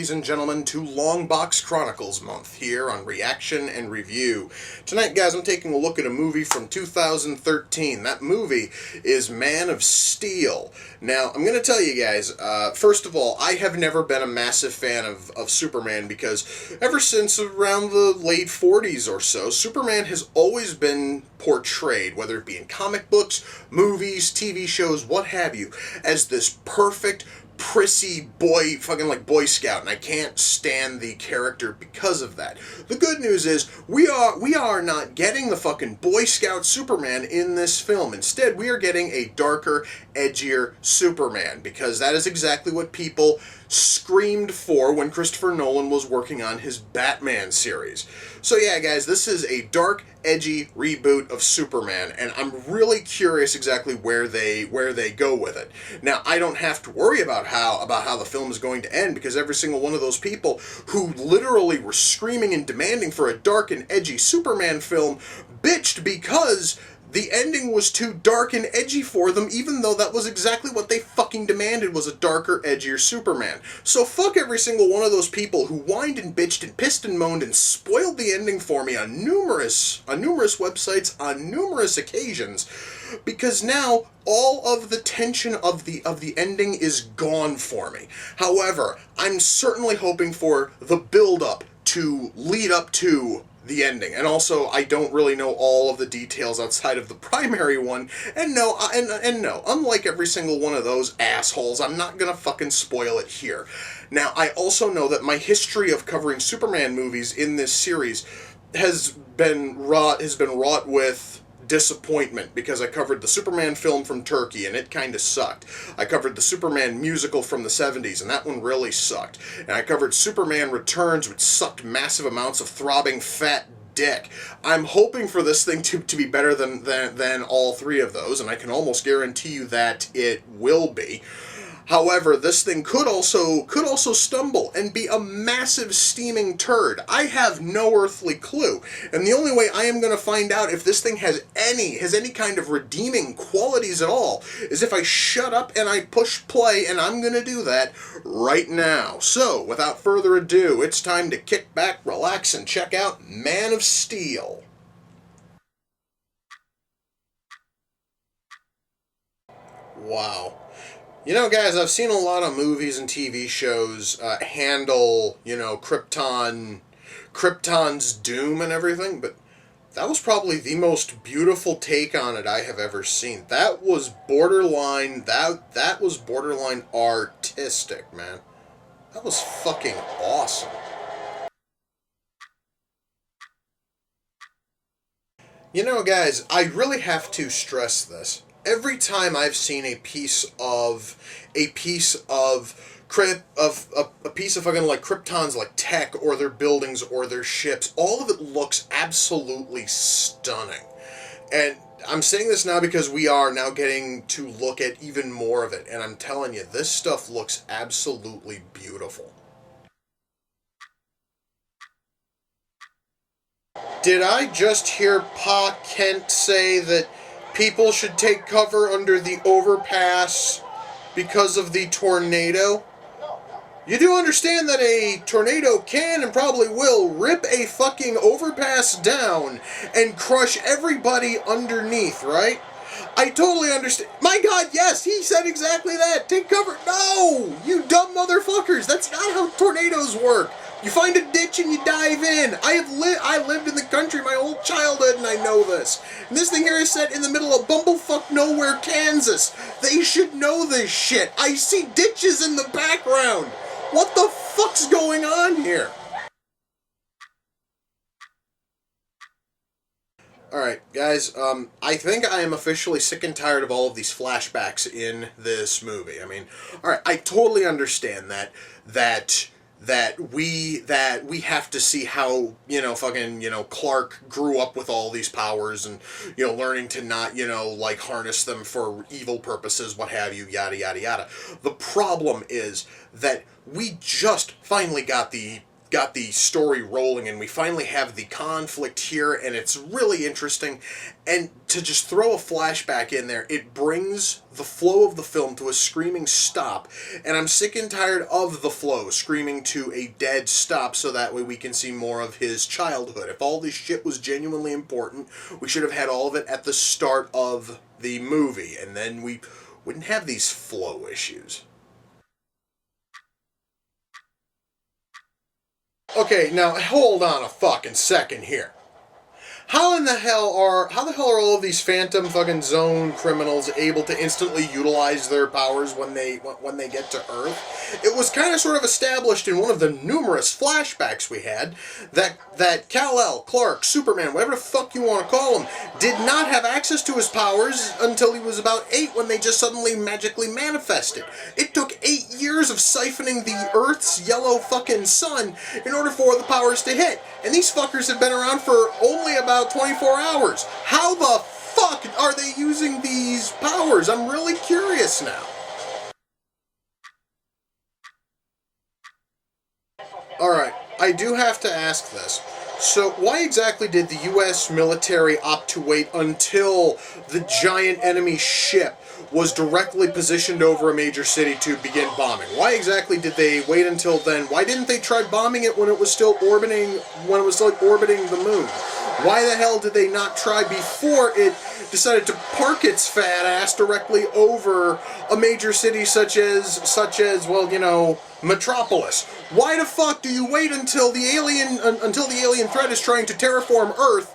ladies and gentlemen, to Long Box Chronicles Month here on Reaction and Review. Tonight, guys, I'm taking a look at a movie from 2013. That movie is Man of Steel. Now, I'm going to tell you guys, first of all, I have never been a massive fan of Superman because ever since around the late 40s or so, Superman has always been portrayed, whether it be in comic books, movies, TV shows, what have you, as this perfect, prissy boy, fucking like Boy Scout, and I can't stand the character because of that. The good news is we are not getting the fucking Boy Scout Superman in this film. Instead, we are getting a darker, edgier Superman, because that is exactly what people screamed for when Christopher Nolan was working on his Batman series. So yeah, guys, this is a dark, edgy reboot of Superman, and I'm really curious exactly where they go with it. Now, I don't have to worry about how the film is going to end, because every single one of those people who literally were screaming and demanding for a dark and edgy Superman film bitched because the ending was too dark and edgy for them, even though that was exactly what they fucking demanded, was a darker, edgier Superman. So fuck every single one of those people who whined and bitched and pissed and moaned and spoiled the ending for me on numerous websites on numerous occasions, because now all of the tension of the ending is gone for me. However, I'm certainly hoping for the build-up to lead up to the ending. And also, I don't really know all of the details outside of the primary one, and no, unlike every single one of those assholes, I'm not gonna fucking spoil it here. Now, I also know that my history of covering Superman movies in this series has been wrought with disappointment, because I covered the Superman film from Turkey, and it kind of sucked. I covered the Superman musical from the 70s, and that one really sucked. And I covered Superman Returns, which sucked massive amounts of throbbing fat dick. I'm hoping for this thing to be better than all three of those, and I can almost guarantee you that it will be. However, this thing could also stumble and be a massive steaming turd. I have no earthly clue. And the only way I am going to find out if this thing has any kind of redeeming qualities at all is if I shut up and I push play, and I'm going to do that right now. So, without further ado, it's time to kick back, relax, and check out Man of Steel. Wow. You know, guys, I've seen a lot of movies and TV shows handle, Krypton's doom and everything, but that was probably the most beautiful take on it I have ever seen. That was borderline artistic, man. That was fucking awesome. You know, guys, I really have to stress this. Every time I've seen a piece of fucking like Krypton's like tech or their buildings or their ships, all of it looks absolutely stunning. And I'm saying this now because we are now getting to look at even more of it, and I'm telling you, this stuff looks absolutely beautiful. Did I just hear Pa Kent say that people should take cover under the overpass because of the tornado? You do understand that a tornado can and probably will rip a fucking overpass down and crush everybody underneath, right? I totally understand. My God, yes, he said exactly that. Take cover. No, you dumb motherfuckers. That's not how tornadoes work. You find a ditch and you dive in. I lived in the country my whole childhood, and I know this. And this thing here is set in the middle of bumblefuck nowhere, Kansas. They should know this shit. I see ditches in the background. What the fuck's going on here? Alright, guys, I think I am officially sick and tired of all of these flashbacks in this movie. I mean, alright, I totally understand that we have to see how, Clark grew up with all these powers and, learning to not, like harness them for evil purposes, what have you, yada, yada, yada. The problem is that we just finally got the got the story rolling, and we finally have the conflict here, and it's really interesting. And to just throw a flashback in there, it brings the flow of the film to a screaming stop, and I'm sick and tired of the flow screaming to a dead stop, so that way we can see more of his childhood. If all this shit was genuinely important, we should have had all of it at the start of the movie, and then we wouldn't have these flow issues. Okay, now hold on a fucking second here. How the hell are all of these phantom fucking zone criminals able to instantly utilize their powers when they get to Earth? It was kind of sort of established in one of the numerous flashbacks we had that Kal-El, Clark, Superman, whatever the fuck you want to call him, did not have access to his powers until he was about 8, when they just suddenly magically manifested. It took 8 years of siphoning the Earth's yellow fucking sun in order for the powers to hit. And these fuckers have been around for only about 24 hours. How the fuck are they using these powers? I'm really curious now. Alright, I do have to ask this. So, why exactly did the US military opt to wait until the giant enemy ship was directly positioned over a major city to begin bombing? Why exactly did they wait until then? Why didn't they try bombing it when it was still orbiting the moon? Why the hell did they not try before it decided to park its fat ass directly over a major city such as well, Metropolis? Why the fuck do you wait until the alien threat is trying to terraform Earth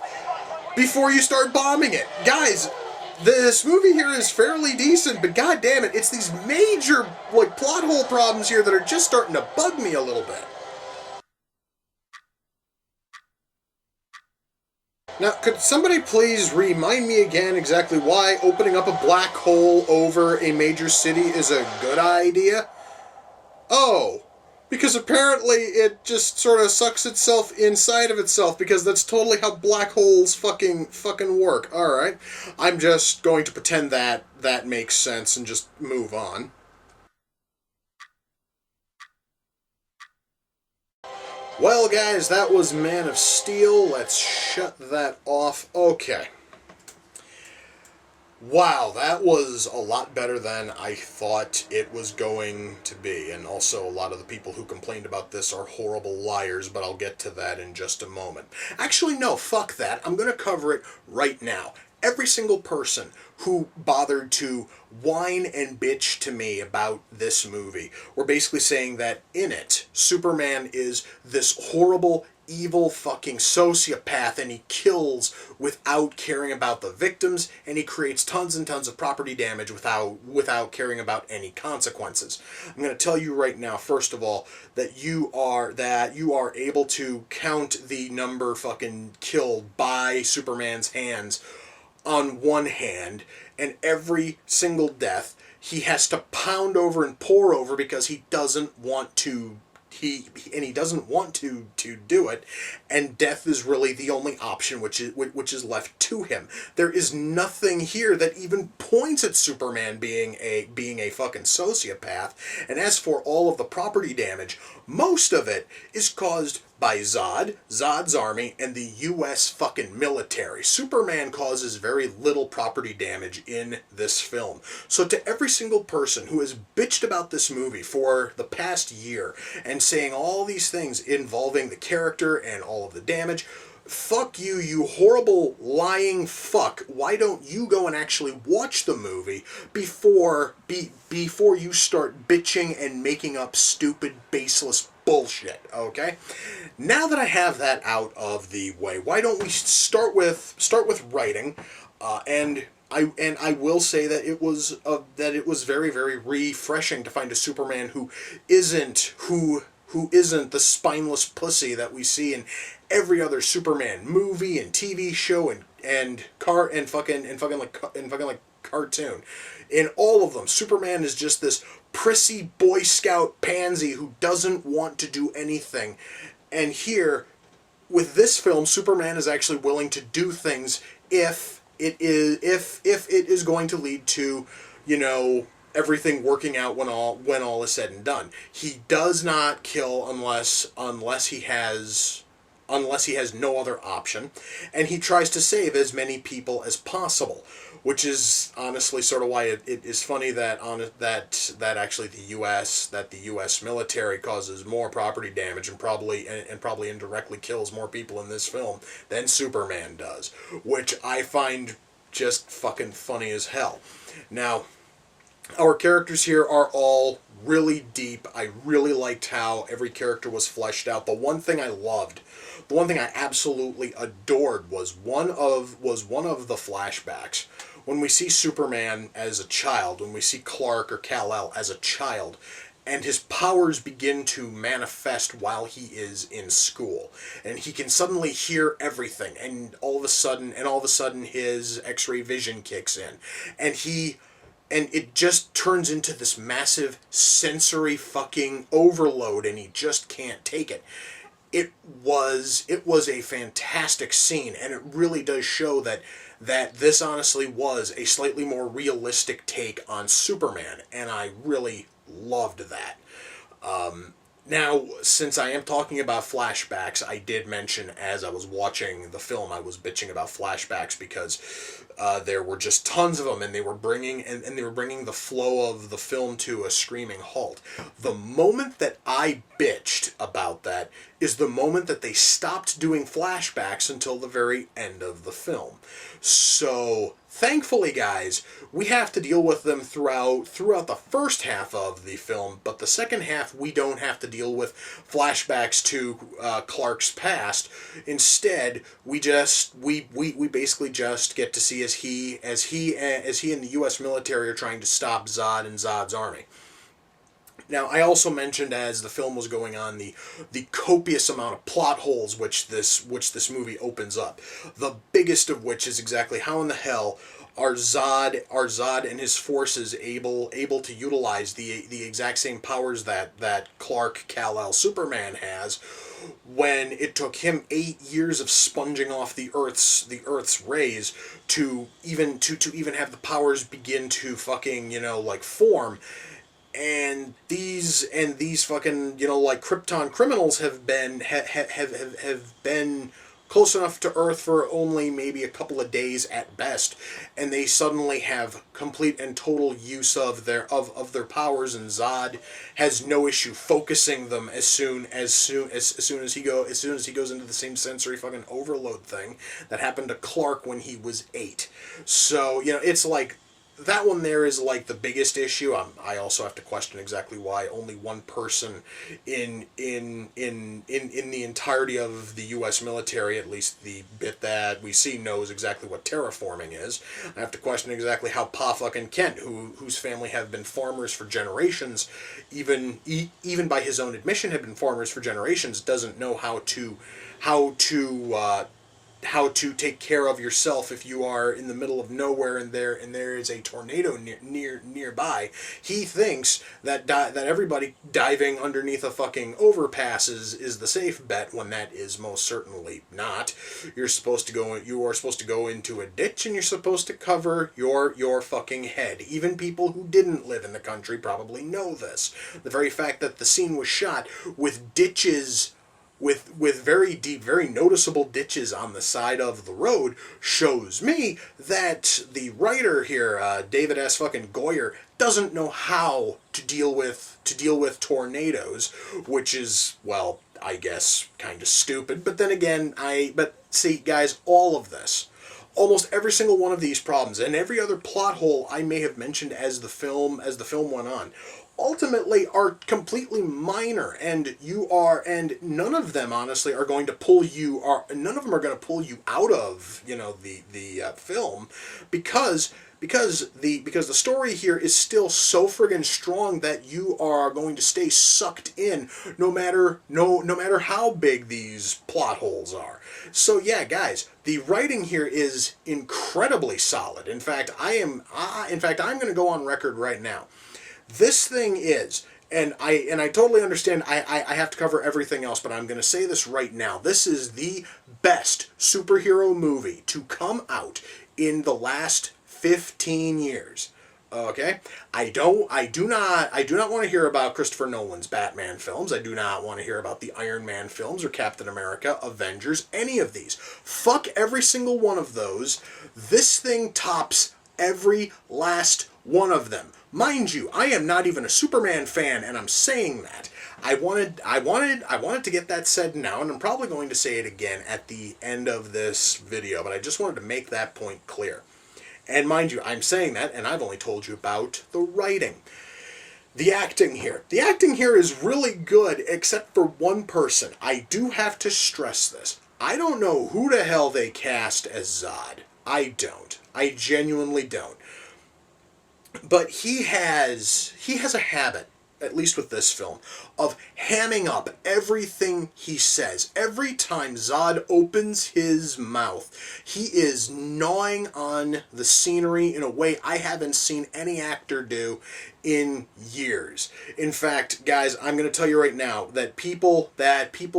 before you start bombing it? Guys, this movie here is fairly decent, but god damn it, it's these major plot hole problems here that are just starting to bug me a little bit. Now, could somebody please remind me again exactly why opening up a black hole over a major city is a good idea? Oh, because apparently it just sort of sucks itself inside of itself, because that's totally how black holes fucking work. Alright, I'm just going to pretend that makes sense and just move on. Well, guys, that was Man of Steel. Let's shut that off. Okay. Wow, that was a lot better than I thought it was going to be. And also, a lot of the people who complained about this are horrible liars, but I'll get to that in just a moment. Actually, no, fuck that. I'm going to cover it right now. Every single person who bothered to whine and bitch to me about this movie were basically saying that in it, Superman is this horrible, evil fucking sociopath, and he kills without caring about the victims, and he creates tons and tons of property damage without caring about any consequences. I'm going to tell you right now, first of all, that you are able to count the number fucking killed by Superman's hands on one hand, and every single death he has to pound over and pour over because he doesn't want to he doesn't want to do it, and death is really the only option which is left to him. There is nothing here that even points at Superman being a fucking sociopath. And as for all of the property damage, most of it is caused by Zod's army, and the US fucking military. Superman causes very little property damage in this film. So to every single person who has bitched about this movie for the past year and saying all these things involving the character and all of the damage, fuck you, you horrible lying fuck. Why don't you go and actually watch the movie before you start bitching and making up stupid, baseless bullshit, okay? Now that I have that out of the way, why don't we start with writing? And I will say that it was very, very refreshing to find a Superman who isn't the spineless pussy that we see in every other Superman movie and TV show and fucking cartoon. In all of them, Superman is just this prissy Boy Scout pansy who doesn't want to do anything. And here, with this film, Superman is actually willing to do things if it is going to lead to, everything working out when all is said and done. He does not kill unless he has no other option, and he tries to save as many people as possible, which is honestly sort of why it is funny that actually the U.S. military causes more property damage and probably indirectly kills more people in this film than Superman does, which I find just fucking funny as hell. Now, our characters here are all really deep. I really liked how every character was fleshed out. The one thing I absolutely adored was one of the flashbacks. When we see Superman as a child, when we see Clark or Kal-El as a child, and his powers begin to manifest while he is in school, and he can suddenly hear everything, and all of a sudden his X-ray vision kicks in, and it just turns into this massive sensory fucking overload, and he just can't take it. It was a fantastic scene, and it really does show that this honestly was a slightly more realistic take on Superman, and I really loved that. Now, since I am talking about flashbacks, I did mention as I was watching the film, I was bitching about flashbacks because there were just tons of them, and they were bringing the flow of the film to a screaming halt. The moment that I bitched about that is the moment that they stopped doing flashbacks until the very end of the film. So, thankfully, guys, we have to deal with them throughout the first half of the film, but the second half we don't have to deal with flashbacks to Clark's past. Instead, we basically just get to see as he and the U.S. military are trying to stop Zod and Zod's army. Now, I also mentioned as the film was going on the copious amount of plot holes which this movie opens up. The biggest of which is exactly how in the hell are Zod and his forces able to utilize the exact same powers that Clark, Kal-El, Superman has, when it took him 8 years of sponging off the Earth's rays to even have the powers begin to fucking form. And these fucking Krypton criminals have been close enough to Earth for only maybe a couple of days at best, and they suddenly have complete and total use of their powers, and Zod has no issue focusing them as soon as he goes into the same sensory fucking overload thing that happened to Clark when he was 8. So it's like. That one there is like the biggest issue. I also have to question exactly why only one person in the entirety of the U.S. military, at least the bit that we see, knows exactly what terraforming is. I have to question exactly how Pa fucking Kent, whose family have been farmers for generations, even by his own admission have been farmers for generations, doesn't know how to take care of yourself if you are in the middle of nowhere and there is a tornado nearby. He thinks that everybody diving underneath a fucking overpass is the safe bet, when that is most certainly not. You are supposed to go into a ditch, and you're supposed to cover your fucking head. Even people who didn't live in the country probably know this. The very fact that the scene was shot with ditches, with very deep, very noticeable ditches on the side of the road, shows me that the writer here, David S. fucking Goyer, doesn't know how to deal with tornadoes, which is, well, I guess kind of stupid. But then again, see, guys, all of this, almost every single one of these problems and every other plot hole I may have mentioned as the film went on, ultimately are completely minor, and none of them honestly are going to pull you out of the film, because the story here is still so friggin' strong that you are going to stay sucked in no matter how big these plot holes are. So yeah, guys, the writing here is incredibly solid. In fact, I'm going to go on record right now. This thing is, and I totally understand, I have to cover everything else, but I'm going to say this right now. This is the best superhero movie to come out in the last 15 years. Okay, I do not want to hear about Christopher Nolan's Batman films. I do not want to hear about the Iron Man films or Captain America, Avengers, any of these. Fuck every single one of those. This thing tops every last one of them. Mind you, I am not even a Superman fan, and I'm saying that. I wanted to get that said now, and I'm probably going to say it again at the end of this video, but I just wanted to make that point clear. And mind you, I'm saying that, and I've only told you about the writing. The acting here. The acting here is really good, except for one person. I do have to stress this. I don't know who the hell they cast as Zod. I don't. I genuinely don't. But he has a habit, at least with this film, of hamming up everything he says. Every time Zod opens his mouth, he is gnawing on the scenery in a way I haven't seen any actor do in years. In fact, guys, I'm going to tell you right now that people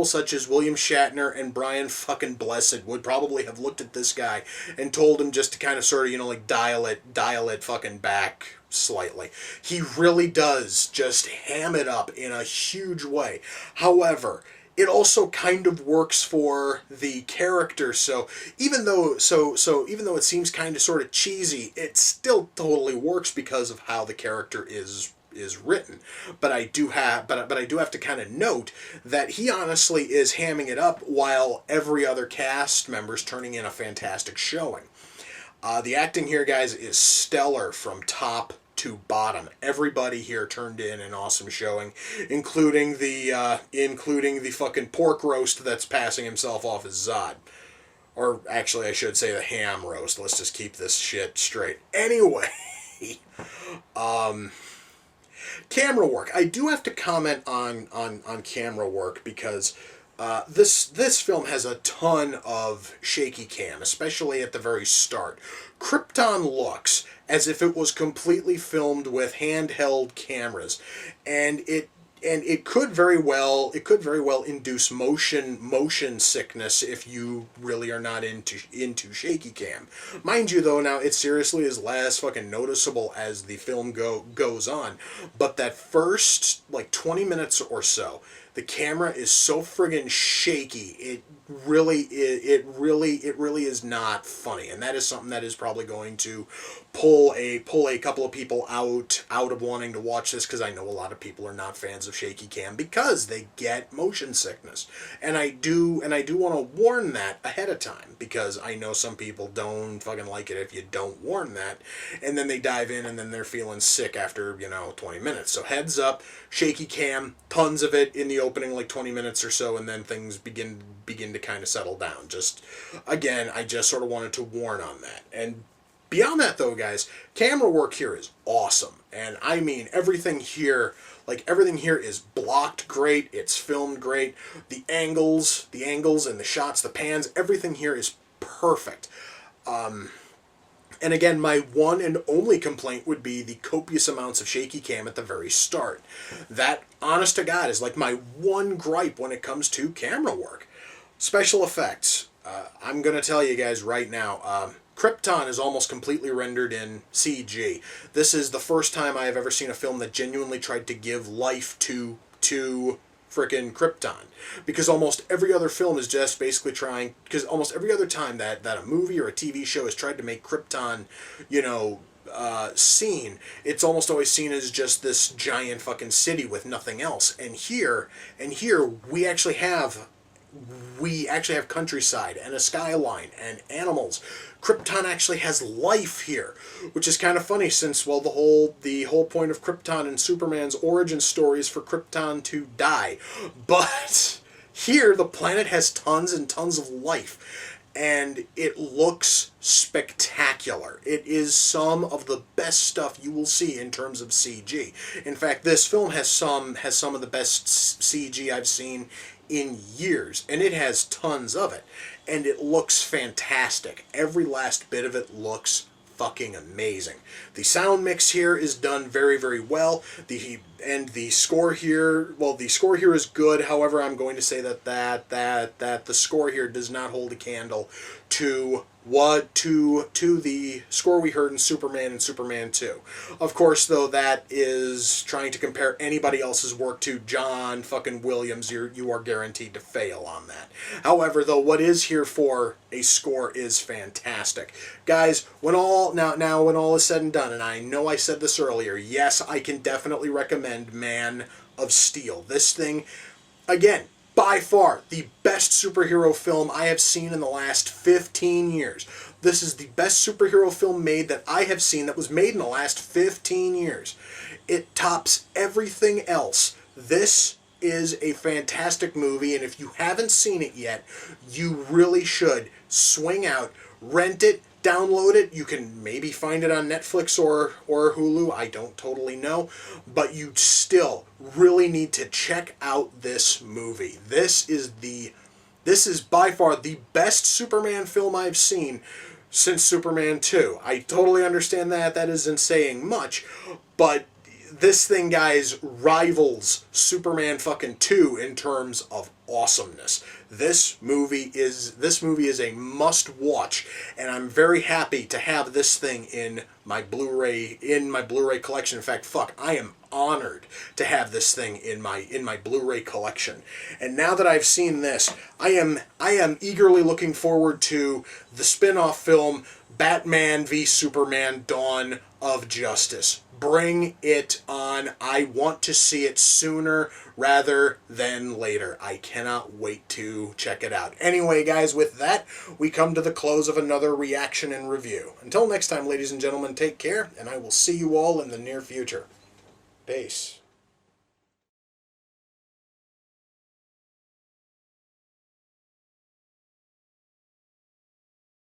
such as William Shatner and Brian fucking Blessed would probably have looked at this guy and told him just to kind of sort of, like dial it fucking back slightly. He really does just ham it up in a huge way. However, it also kind of works for the character. So even though it seems kind of sort of cheesy, it still totally works because of how the character is written. But I do have to kind of note that he honestly is hamming it up while every other cast member's turning in a fantastic showing. The acting here, guys, is stellar from top to bottom. Everybody here turned in an awesome showing, including the fucking pork roast that's passing himself off as Zod. Or actually, I should say the ham roast. Let's just keep this shit straight. Anyway, camera work. I do have to comment on camera work because this film has a ton of shaky cam, especially at the very start. Krypton looks as if it was completely filmed with handheld cameras, and it could very well induce motion sickness if you really are not into shaky cam. Mind you, though, now it seriously is less fucking noticeable as the film goes on, but that first like 20 minutes or so, the camera is so friggin' shaky. It really is not funny, and that is something that is probably going to pull a couple of people out of wanting to watch this, because I know a lot of people are not fans of shaky cam because they get motion sickness, and I do want to warn that ahead of time, because I know some people don't fucking like it if you don't warn that, and then they dive in and then they're feeling sick after 20 minutes. So heads up, shaky cam, tons of it in the opening like 20 minutes or so, and then things begin to kind of settle down. Just again, I just sort of wanted to warn on that. And beyond that, though, guys, camera work here is awesome. And I mean, everything here is blocked great. It's filmed great. The angles and the shots, the pans, everything here is perfect. And again, my one and only complaint would be the copious amounts of shaky cam at the very start. That, honest to God, is like my one gripe when it comes to camera work. Special effects. I'm going to tell you guys right now, Krypton is almost completely rendered in CG. This is the first time I have ever seen a film that genuinely tried to give life to frickin' Krypton, because almost every other film is just basically trying, because almost every other time that a movie or a TV show has tried to make Krypton, seen, it's almost always seen as just this giant fucking city with nothing else. And here we actually have countryside and a skyline and animals. Krypton actually has life here, which is kind of funny since, well, the whole point of Krypton and Superman's origin story is for Krypton to die. But here, the planet has tons and tons of life, and it looks spectacular. It is some of the best stuff you will see in terms of CG. In fact, this film has some of the best CG I've seen in years, and it has tons of it, and it looks fantastic. Every last bit of it looks fucking amazing. The sound mix here is done very, very well. The score here, well, the score here is good. However, I'm going to say that the score here does not hold a candle to to the score we heard in Superman and Superman 2. Of course, though, that is trying to compare anybody else's work to John fucking Williams. You are guaranteed to fail on that. However, though, what is here for a score is fantastic. Guys, when all is said and done, and I know I said this earlier, yes, I can definitely recommend Man of Steel. This thing, again, by far the best superhero film I have seen in the last 15 years. This is the best superhero film made that I have seen that was made in the last 15 years. It tops everything else. This is a fantastic movie, and if you haven't seen it yet, you really should swing out, rent it, download it. You can maybe find it on Netflix or Hulu. I don't totally know. But you still really need to check out this movie. This is by far the best Superman film I've seen since Superman 2. I totally understand that. That isn't saying much. But this thing, guys, rivals Superman fucking 2 in terms of awesomeness. This movie is a must watch, and I'm very happy to have this thing in my Blu-ray collection. In fact, I am honored to have this thing in my Blu-ray collection. And now that I've seen this, I am eagerly looking forward to the spin-off film Batman v Superman: Dawn of Justice. Bring it on. I want to see it sooner rather than later. I cannot wait to check it out. Anyway, guys, with that, we come to the close of another reaction and review. Until next time, ladies and gentlemen, take care, and I will see you all in the near future. Peace.